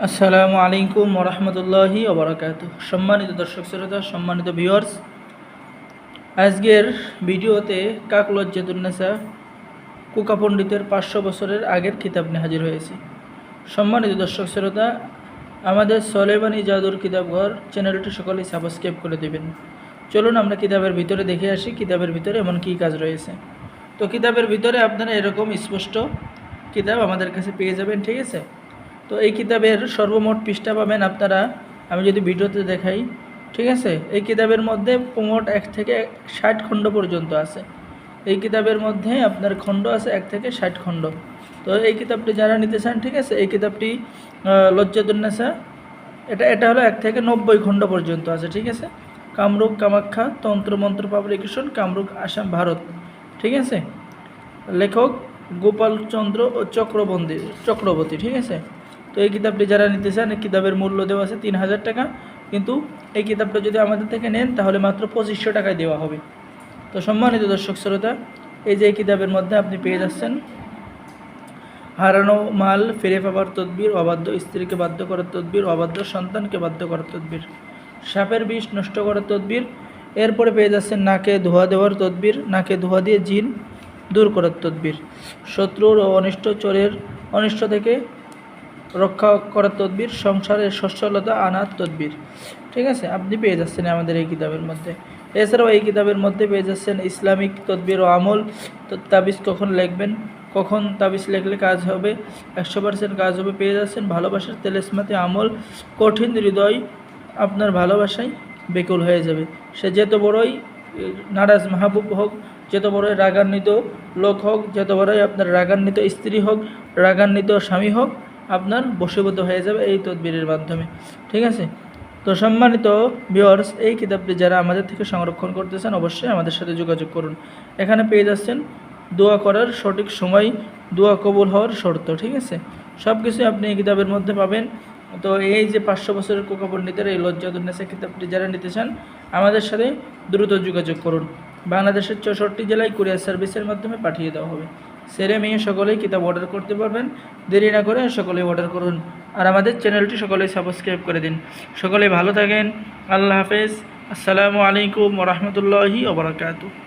আসসালামু আলাইকুম ওরহমতুল্লাহি ওবরাকাতুহ। সম্মানিত দর্শক শ্রোতা, সম্মানিত ভিউয়ার্স, আজকের ভিডিওতে কাক লজ্জাতুন্নেসা কুকা পণ্ডিতের 500 বছরের আগের কিতাব নিয়ে হাজির হয়েছি। সম্মানিত দর্শক শ্রোতা, আমাদের সলেমানি জাদুর কিতাবঘর চ্যানেলটি সকলেই সাবস্ক্রাইব করে দেবেন। চলুন আমরা কিতাবের ভিতরে দেখে আসি কিতাবের ভিতরে এমন কী কাজ রয়েছে। তো কিতাবের ভিতরে আপনারা এরকম স্পষ্ট কিতাব আমাদের কাছে পেয়ে যাবেন, ঠিক আছে। তো এই কিতাবের সর্বমোট পৃষ্ঠা পাবেন আপনারা, আমি যদি ভিডিওতে দেখাই, ঠিক আছে। এই কিতাবের মধ্যে মোট 1 থেকে 60 খণ্ড পর্যন্ত আছে। এই কিতাবের মধ্যে আপনার খণ্ড আছে 1 থেকে 60 খণ্ড। তো এই কিতাবটি যারা নিতে চান, ঠিক আছে, এই কিতাবটি লজ্জাতুন্নেসা এটা হলো 1 থেকে 90 খণ্ড পর্যন্ত আছে, ঠিক আছে। কামরূপ কামাখ্যা তন্ত্রমন্ত্র পাবলিকেশন, কামরূপ, আসাম, ভারত, ঠিক আছে। লেখক গোপালচন্দ্র ও চক্রবর্তী, ঠিক আছে। তো এই কিতাবটি যারা নিতে চান, এই কিতাবের মূল্য দেওয়া আছে 3000 টাকা, কিন্তু এই কিতাবটা যদি আমাদের থেকে নেন তাহলে মাত্র 2500 টাকায় দেওয়া হবে। তো সম্মানিত দর্শক শ্রোতা, এই যে এই কিতাবের মধ্যে আপনি পেয়ে যাচ্ছেন হারানো মাল ফিরে পাবার তদবির, অবাধ্য স্ত্রীকে বাধ্য করার তদবির, অবাধ্য সন্তানকে বাধ্য করার তদবির, সাপের বিষ নষ্ট করার তদবির। এরপরে পেয়ে যাচ্ছেন নাকে ধোয়া দেওয়ার তদবির, নাকে ধোয়া দিয়ে জিন দূর করার তদবির, শত্রুর ও অনিষ্ট থেকে রক্ষা করার তদবির, সংসারের সচ্ছলতা আনার তদবির, ঠিক আছে, আপনি পেয়ে যাচ্ছেন আমাদের এই কিতাবের মধ্যে। এছাড়াও এই কিতাবের মধ্যে পেয়ে যাচ্ছেন ইসলামিক তদবির ও আমল, তাবিজ কখন লিখবেন, কখন তাবিজ লিখলে কাজ হবে, 100% কাজ হবে, পেয়ে যাচ্ছেন ভালোবাসার তেলেসমাতে আমল, কঠিন হৃদয় আপনার ভালোবাসায় বেকুল হয়ে যাবে, সে যত বড়ই নারাজ মাহবুব হোক, যত বড়ই রাগান্বিত লোক হোক, যত বড়ই আপনার রাগান্বিত স্ত্রী হোক, রাগান্বিত স্বামী হোক, আপনার বশীভূত হয়ে যাবে এই তদবিরের মাধ্যমে, ঠিক আছে। তো সম্মানিত ভিউয়ার্স, এই কিতাবটি যারা আমাদের থেকে সংরক্ষণ করতে চান অবশ্যই আমাদের সাথে যোগাযোগ করুন। এখানে পেয়ে যাচ্ছেন দোয়া করার সঠিক সময়, দোয়া কবুল হওয়ার শর্ত, ঠিক আছে, সব কিছুই আপনি এই কিতাবের মধ্যে পাবেন। তো এই যে 500 বছরের কোকা পণ্ডিতের এই লজ্জাতুন্নেসা কিতাবটি যারা নিতে চান আমাদের সাথে দ্রুত যোগাযোগ করুন। বাংলাদেশের 64 জেলায় কুরিয়ার সার্ভিসের মাধ্যমে পাঠিয়ে দেওয়া হবে। ছেলে মেয়ে সকলেই কিতাব অর্ডার করতে পারবেন, দেরি না করে সকলেই অর্ডার করুন। আর আমাদের চ্যানেলটি সকলেই সাবস্ক্রাইব করে দিন। সকলেই ভালো থাকেন। আল্লাহ হাফেজ। আসসালামু আলাইকুম ওরহমতুল্লাহি ওবরাকাতুহু।